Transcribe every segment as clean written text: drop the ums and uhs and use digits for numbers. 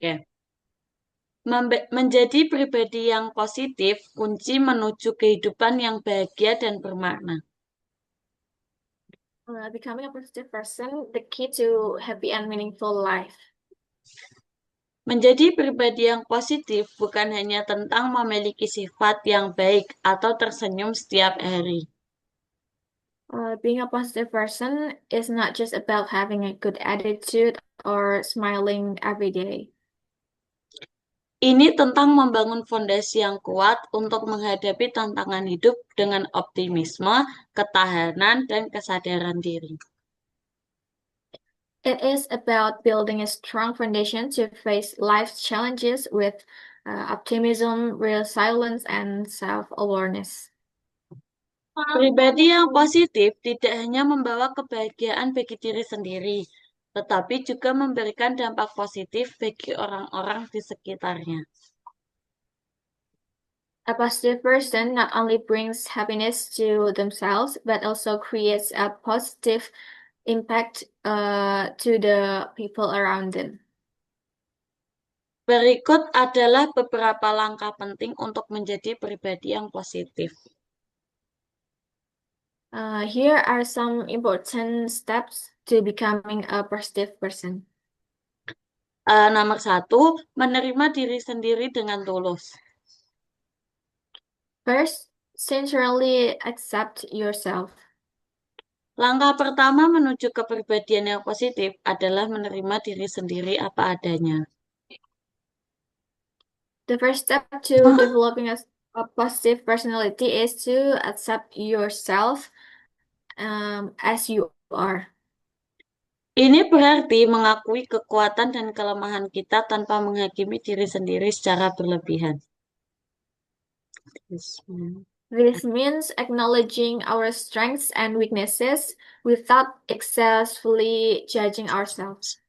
Oke. Menjadi pribadi yang positif, kunci menuju kehidupan yang bahagia dan bermakna. Becoming a positive person, the key to happy and meaningful life. Menjadi pribadi yang positif bukan hanya tentang memiliki sifat yang baik atau tersenyum setiap hari. Being a positive person is not just about having a good attitude or smiling every day. Ini tentang membangun fondasi yang kuat untuk menghadapi tantangan hidup dengan optimisme, ketahanan, dan kesadaran diri. It is about building a strong foundation to face life's challenges with optimism, resilience, and self-awareness. Pribadi yang positif tidak hanya membawa kebahagiaan bagi diri sendiri, tetapi juga memberikan dampak positif bagi orang-orang di sekitarnya. A positive person not only brings happiness to themselves, but also creates a positive impact to the people around them. Berikut adalah beberapa langkah penting untuk menjadi pribadi yang positif. Here are some important steps to becoming a positive person. Nomor satu, menerima diri sendiri dengan tulus. First, sincerely accept yourself. Langkah pertama menuju kepribadian yang positif adalah menerima diri sendiri apa adanya. The first step to developing a positive personality is to accept yourself as you are. Ini berarti mengakui kekuatan dan kelemahan kita tanpa menghakimi diri sendiri secara berlebihan. This means acknowledging our strengths and weaknesses without excessively judging ourselves.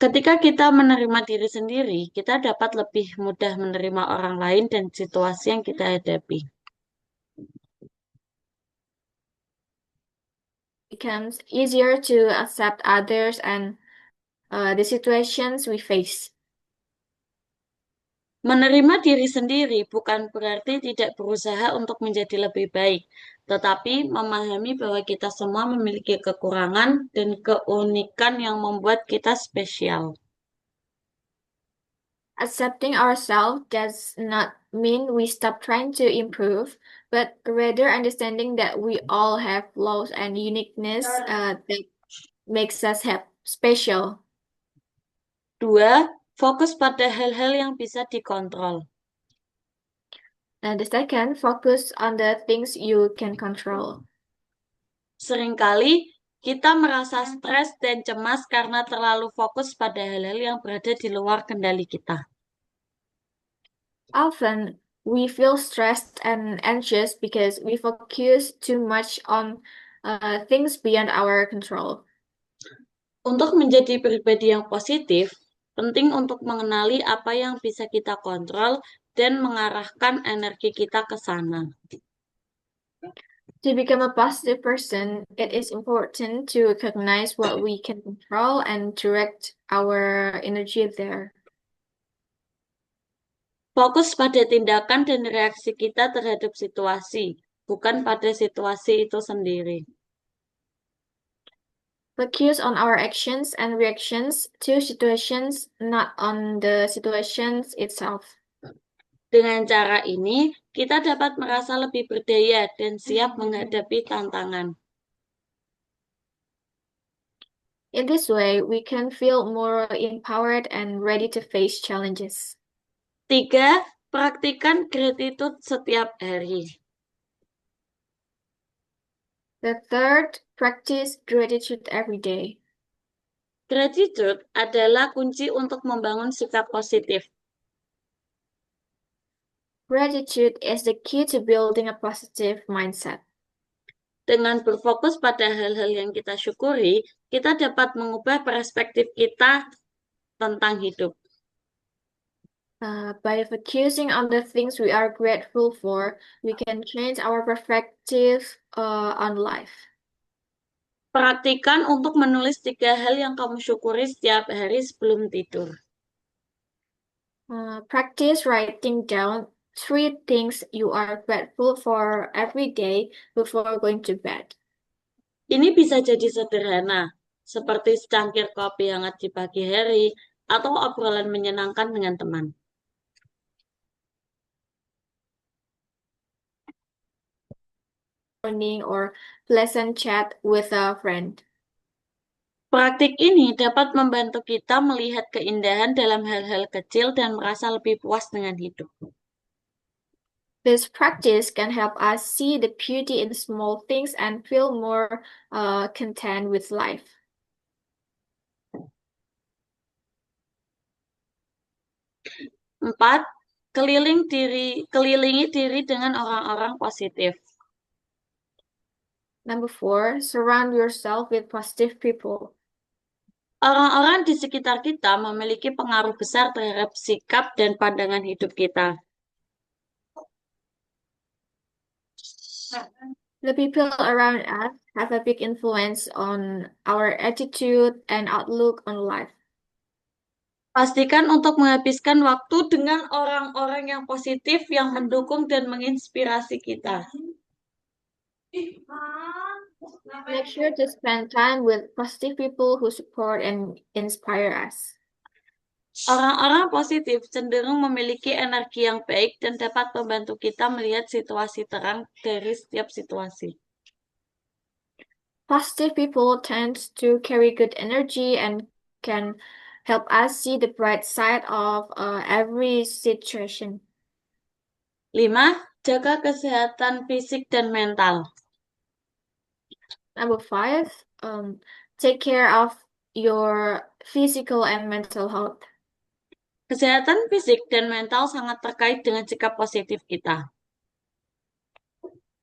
Ketika kita menerima diri sendiri, kita dapat lebih mudah menerima orang lain dan situasi yang kita hadapi. It becomes easier to accept others and the situations we face. Menerima diri sendiri bukan berarti tidak berusaha untuk menjadi lebih baik, tetapi memahami bahwa kita semua memiliki kekurangan dan keunikan yang membuat kita spesial. Accepting ourselves does not mean we stop trying to improve, but rather understanding that we all have flaws and uniqueness that makes us special. Dua, fokus pada hal-hal yang bisa dikontrol. And the second, focus on the things you can control. Seringkali kita merasa stres dan cemas karena terlalu fokus pada hal-hal yang berada di luar kendali kita. Often, we feel stressed and anxious because we focus too much on things beyond our control. Untuk menjadi pribadi yang positif, penting untuk mengenali apa yang bisa kita kontrol dan mengarahkan energi kita ke sana. To become a positive person, it is important to recognize what we can control and direct our energy there. Fokus pada tindakan dan reaksi kita terhadap situasi, bukan pada situasi itu sendiri. Focus on our actions and reactions to situations, not on the situations itself. Dengan cara ini, kita dapat merasa lebih berdaya dan siap menghadapi tantangan. In this way, we can feel more empowered and ready to face challenges. Tiga, praktikan gratitude setiap hari. The third, practice gratitude every day. Gratitude adalah kunci untuk membangun sikap positif. Gratitude is the key to building a positive mindset. Dengan berfokus pada hal-hal yang kita syukuri, kita dapat mengubah perspektif kita tentang hidup. By focusing on the things we are grateful for, we can change our perspective on life. Praktikan untuk menulis 3 hal yang kamu syukuri setiap hari sebelum tidur. Practice writing down 3 things you are grateful for every day before going to bed. Ini bisa jadi sederhana, seperti secangkir kopi hangat di pagi hari atau obrolan menyenangkan dengan teman. Morning or pleasant chat with a friend. Praktik ini dapat membantu kita melihat keindahan dalam hal-hal kecil dan merasa lebih puas dengan hidup. This practice can help us see the beauty in small things and feel more content with life. 4. Kelilingi diri dengan orang-orang positif. Number 4, surround yourself with positive people. Orang-orang di sekitar kita memiliki pengaruh besar terhadap sikap dan pandangan hidup kita. The people around us have a big influence on our attitude and outlook on life. Pastikan untuk menghabiskan waktu dengan orang-orang yang positif yang mendukung dan menginspirasi kita. Make sure to spend time with positive people who support and inspire us. Orang-orang positif cenderung memiliki energi yang baik dan dapat membantu kita melihat situasi terang dari setiap situasi. Positive people tend to carry good energy and can help us see the bright side of every situation. 5. Jaga kesehatan fisik dan mental. Number 5, take care of your physical and mental health. Kesehatan fisik dan mental sangat terkait dengan sikap positif kita.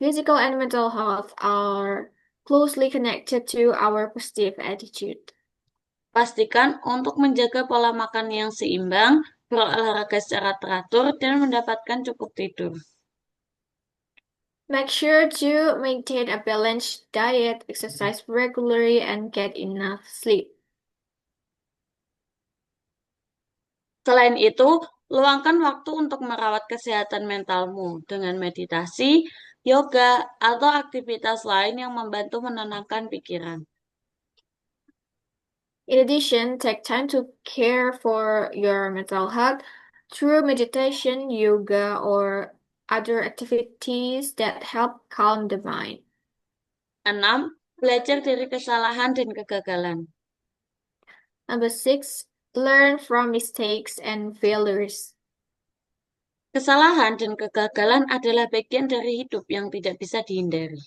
Physical and mental health are closely connected to our positive attitude. Pastikan untuk menjaga pola makan yang seimbang, berolahraga secara teratur, dan mendapatkan cukup tidur. Make sure to maintain a balanced diet, exercise regularly, and get enough sleep. Selain itu, luangkan waktu untuk merawat kesehatan mentalmu dengan meditasi, yoga, atau aktivitas lain yang membantu menenangkan pikiran. In addition, take time to care for your mental health through meditation, yoga, or other activities that help calm the mind. 6. Belajar dari kesalahan dan kegagalan. Number 6, learn from mistakes and failures. Kesalahan dan kegagalan adalah bagian dari hidup yang tidak bisa dihindari.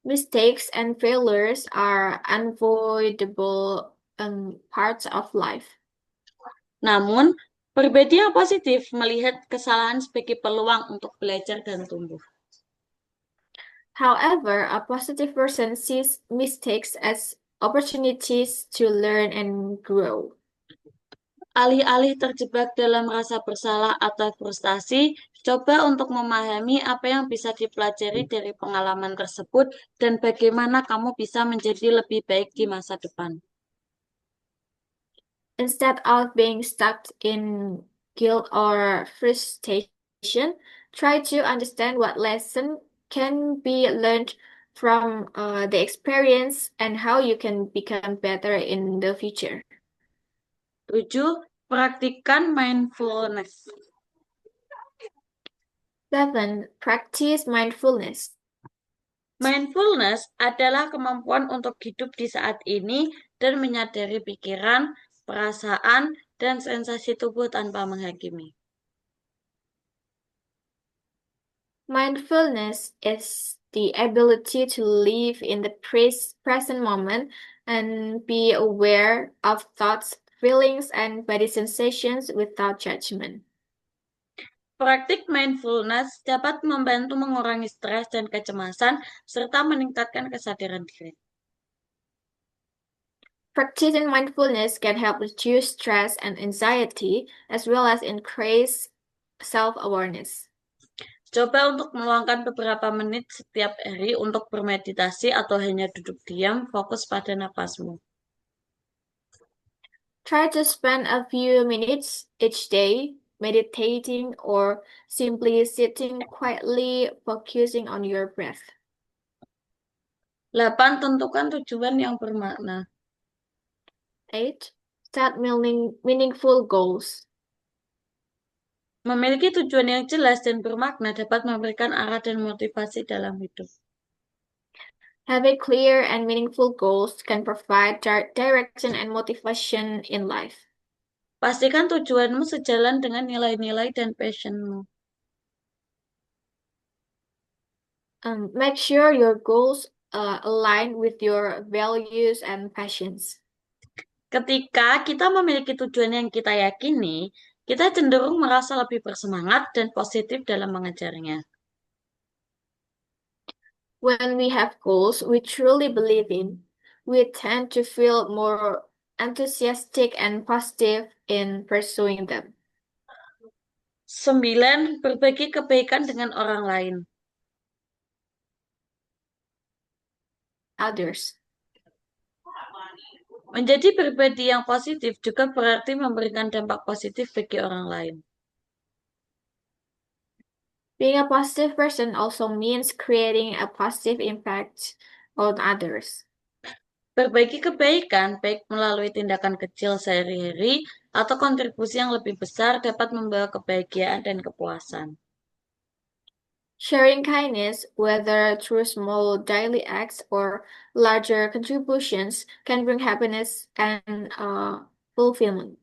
Mistakes and failures are unavoidable parts of life. Namun, pribadi yang positif melihat kesalahan sebagai peluang untuk belajar dan tumbuh. However, a positive person sees mistakes as opportunities to learn and grow. Alih-alih terjebak dalam rasa bersalah atau frustasi, coba untuk memahami apa yang bisa dipelajari dari pengalaman tersebut dan bagaimana kamu bisa menjadi lebih baik di masa depan. Instead of being stuck in guilt or frustration, try to understand what lesson can be learned from the experience and how you can become better in the future. 7. Praktikkan mindfulness. 7, practice mindfulness. Mindfulness adalah kemampuan untuk hidup di saat ini dan menyadari pikiran, perasaan, dan sensasi tubuh tanpa menghakimi. Mindfulness is the ability to live in the present moment and be aware of thoughts, feelings, and body sensations without judgment. Praktik mindfulness dapat membantu mengurangi stres dan kecemasan serta meningkatkan kesadaran diri. Practicing mindfulness can help reduce stress and anxiety as well as increase self-awareness. Coba untuk meluangkan beberapa menit setiap hari untuk bermeditasi atau hanya duduk diam, fokus pada napasmu. Try to spend a few minutes each day meditating or simply sitting quietly, focusing on your breath. 8. Tentukan tujuan yang bermakna. 8. Set meaningful goals. Memiliki tujuan yang jelas dan bermakna dapat memberikan arah dan motivasi dalam hidup. Having clear and meaningful goals can provide direction and motivation in life. Pastikan tujuanmu sejalan dengan nilai-nilai dan passionmu. Make sure your goals align with your values and passions. Ketika kita memiliki tujuan yang kita yakini, kita cenderung merasa lebih bersemangat dan positif dalam mengejarnya. When we have goals we truly believe in, we tend to feel more enthusiastic and positive in pursuing them. 9. Berbagi kebaikan dengan orang lain. Others. Menjadi pribadi yang positif juga berarti memberikan dampak positif bagi orang lain. Being a positive person also means creating a positive impact on others. Berbagi kebaikan, baik melalui tindakan kecil sehari-hari atau kontribusi yang lebih besar dapat membawa kebahagiaan dan kepuasan. Sharing kindness, whether through small daily acts or larger contributions, can bring happiness and fulfillment.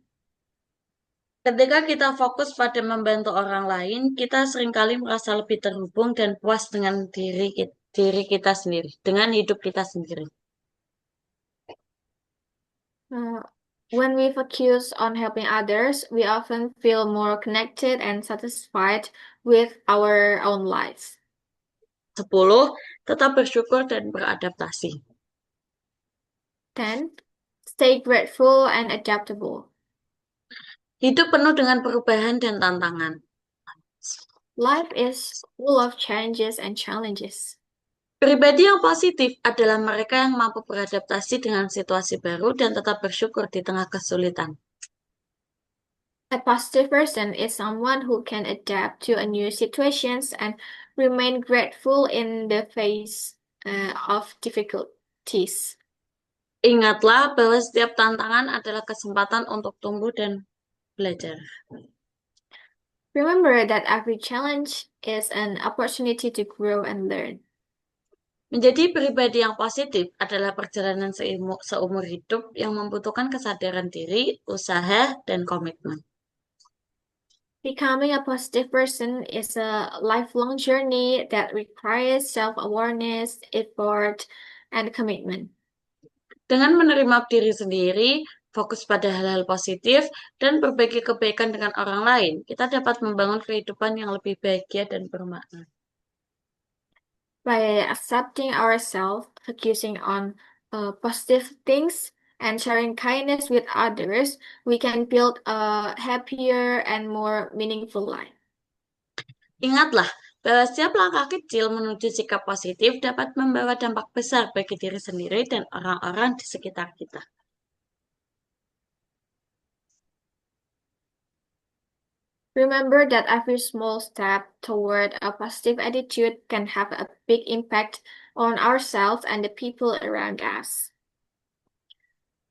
Ketika kita fokus pada membantu orang lain, kita seringkali merasa lebih terhubung dan puas dengan diri kita sendiri, dengan hidup kita sendiri. When we focus on helping others, we often feel more connected and satisfied with our own lives. 10. Tetap bersyukur dan beradaptasi. 10. Stay grateful and adaptable. Hidup penuh dengan perubahan dan tantangan. Life is full of changes and challenges. Pribadi yang positif adalah mereka yang mampu beradaptasi dengan situasi baru dan tetap bersyukur di tengah kesulitan. A positive person is someone who can adapt to a new situations and remain grateful in the face of difficulties. Ingatlah bahwa setiap tantangan adalah kesempatan untuk tumbuh dan belajar. Remember that every challenge is an opportunity to grow and learn. Menjadi pribadi yang positif adalah perjalanan seumur hidup yang membutuhkan kesadaran diri, usaha, dan komitmen. Becoming a positive person is a lifelong journey that requires self-awareness, effort, and commitment. Dengan menerima diri sendiri, fokus pada hal-hal positif, dan berbagi kebaikan dengan orang lain, kita dapat membangun kehidupan yang lebih bahagia dan bermakna. By accepting ourselves, focusing on positive things, and sharing kindness with others, we can build a happier and more meaningful life. Ingatlah bahwa setiap langkah kecil menuju sikap positif dapat membawa dampak besar bagi diri sendiri dan orang-orang di sekitar kita. Remember that every small step toward a positive attitude can have a big impact on ourselves and the people around us.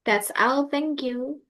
That's all. Thank you.